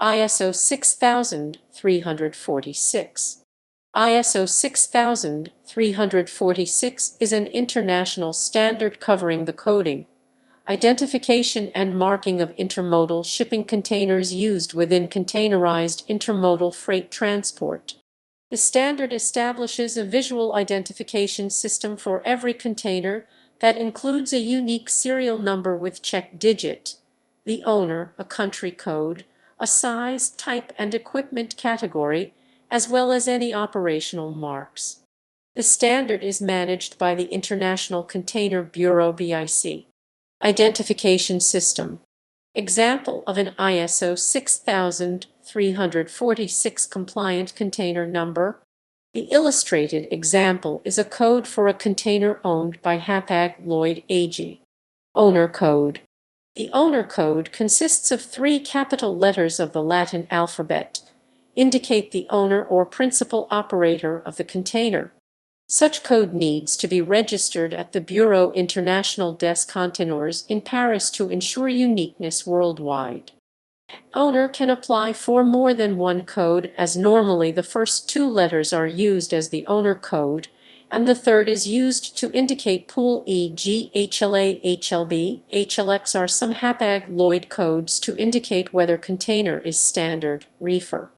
ISO 6346. ISO 6346 is an international standard covering the coding, identification and marking of intermodal shipping containers used within containerized intermodal freight transport. The standard establishes a visual identification system for every container that includes a unique serial number with check digit, the owner, a country code, a size, type, and equipment category, as well as any operational marks. The standard is managed by the International Container Bureau (BIC). Identification System. Example of an ISO 6346 compliant container number. The illustrated example is a code for a container owned by Hapag-Lloyd AG. Owner code. The owner code consists of 3 capital letters of the Latin alphabet, indicate the owner or principal operator of the container. Such code needs to be registered at the Bureau International des Conteneurs in Paris to ensure uniqueness worldwide. Owner can apply for more than one code, as normally the first 2 letters are used as the owner code, and the third is used to indicate pool, e.g. HLA, HLB, HLX are some Hapag-Lloyd codes to indicate whether container is standard, reefer.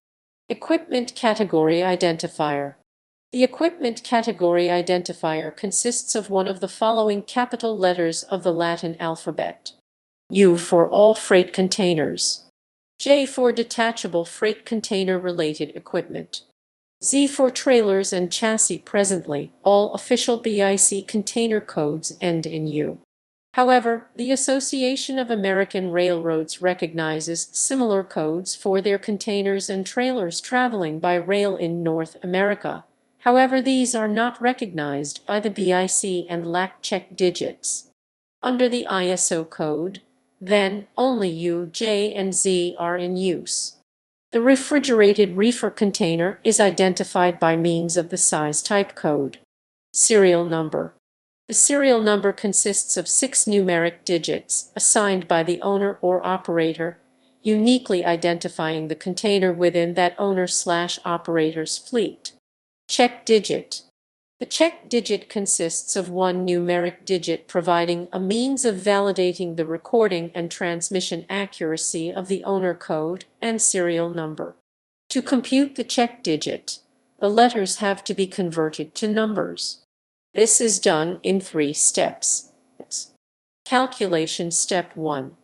Equipment Category Identifier. The equipment category identifier consists of one of the following capital letters of the Latin alphabet. U for all freight containers. J for detachable freight container-related equipment. Z for trailers and chassis. Presently, all official BIC container codes end in U. However, the Association of American Railroads recognizes similar codes for their containers and trailers traveling by rail in North America. However, these are not recognized by the BIC and lack check digits. Under the ISO code, then, only U, J, and Z are in use. The refrigerated reefer container is identified by means of the size type code. Serial number. The serial number consists of 6 numeric digits assigned by the owner or operator, uniquely identifying the container within that owner/operator's fleet. Check digit. The check digit consists of 1 numeric digit providing a means of validating the recording and transmission accuracy of the owner code and serial number. To compute the check digit, the letters have to be converted to numbers. This is done in 3 steps. Calculation Step 1.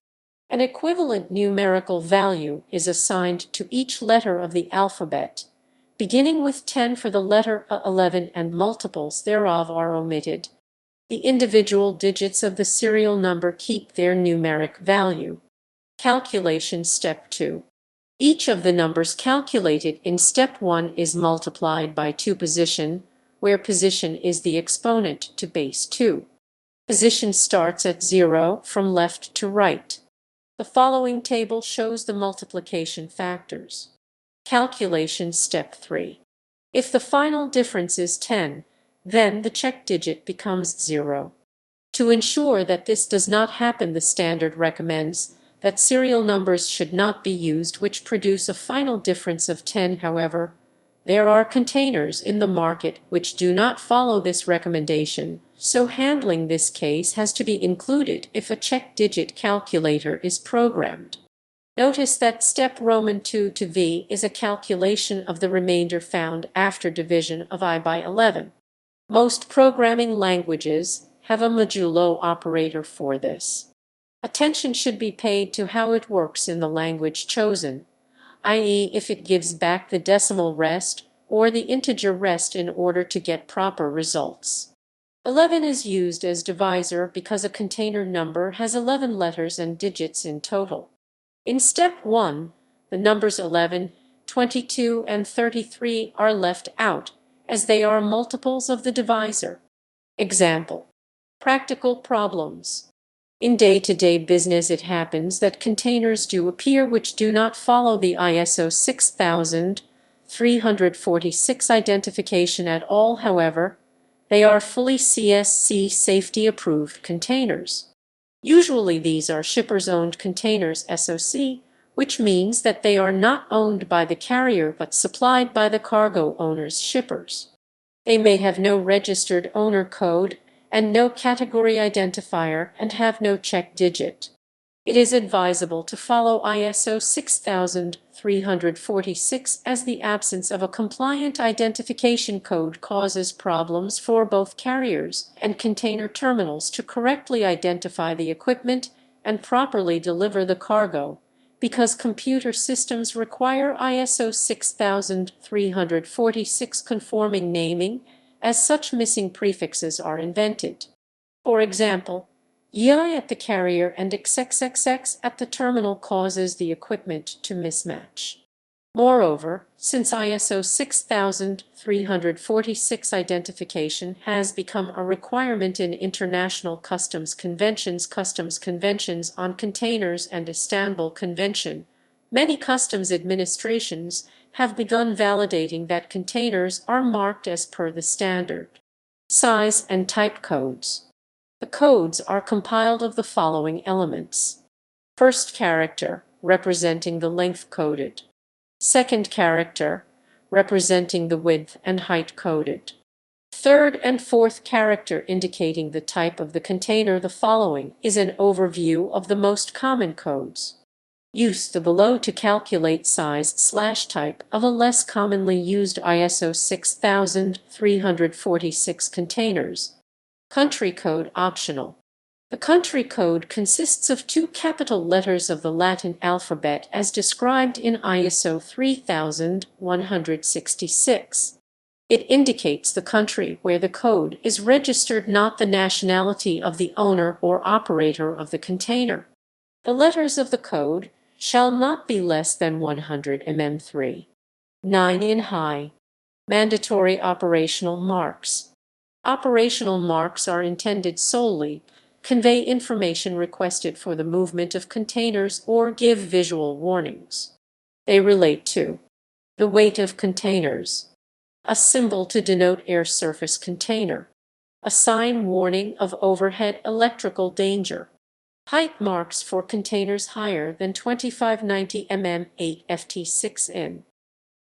An equivalent numerical value is assigned to each letter of the alphabet, beginning with 10 for the letter A. 11 and multiples thereof are omitted. The individual digits of the serial number keep their numeric value. Calculation Step 2. Each of the numbers calculated in Step 1 is multiplied by 2 position, where position is the exponent to base 2. Position starts at 0 from left to right. The following table shows the multiplication factors. Calculation Step 3. If the final difference is 10, then the check digit becomes 0. To ensure that this does not happen, the standard recommends that serial numbers should not be used which produce a final difference of 10. However, there are containers in the market which do not follow this recommendation, so handling this case has to be included if a check digit calculator is programmed. Notice that step Roman 2 to V is a calculation of the remainder found after division of I by 11. Most programming languages have a modulo operator for this. Attention should be paid to how it works in the language chosen, i.e. if it gives back the decimal rest or the integer rest in order to get proper results. 11 is used as divisor because a container number has 11 letters and digits in total. In Step 1, the numbers 11, 22, and 33 are left out, as they are multiples of the divisor. Example. Practical problems. In day-to-day business it happens that containers do appear which do not follow the ISO 6346 identification at all. However, they are fully CSC safety-approved containers. Usually these are shippers-owned containers SOC, which means that they are not owned by the carrier but supplied by the cargo owner's shippers. They may have no registered owner code and no category identifier and have no check digit. It is advisable to follow ISO 6346 as the absence of a compliant identification code causes problems for both carriers and container terminals to correctly identify the equipment and properly deliver the cargo, because computer systems require ISO 6346 conforming naming, as such missing prefixes are invented. For example, YI at the carrier and XXXX at the terminal causes the equipment to mismatch. Moreover, since ISO 6346 identification has become a requirement in international customs conventions on containers and Istanbul Convention, many customs administrations have begun validating that containers are marked as per the standard. Size and type codes. The codes are compiled of the following elements. First character, representing the length coded. Second character, representing the width and height coded. Third and fourth character indicating the type of the container. The following is an overview of the most common codes. Use the below to calculate size/type of a less commonly used ISO 6346 containers. Country code optional. The country code consists of 2 capital letters of the Latin alphabet as described in ISO 3166. It indicates the country where the code is registered, not the nationality of the owner or operator of the container. The letters of the code shall not be less than 100 mm. 9 in high. Mandatory operational marks. Operational marks are intended solely convey information requested for the movement of containers or give visual warnings. They relate to the weight of containers, a symbol to denote air surface container, a sign warning of overhead electrical danger, height marks for containers higher than 2590 mm 8 ft 6 in.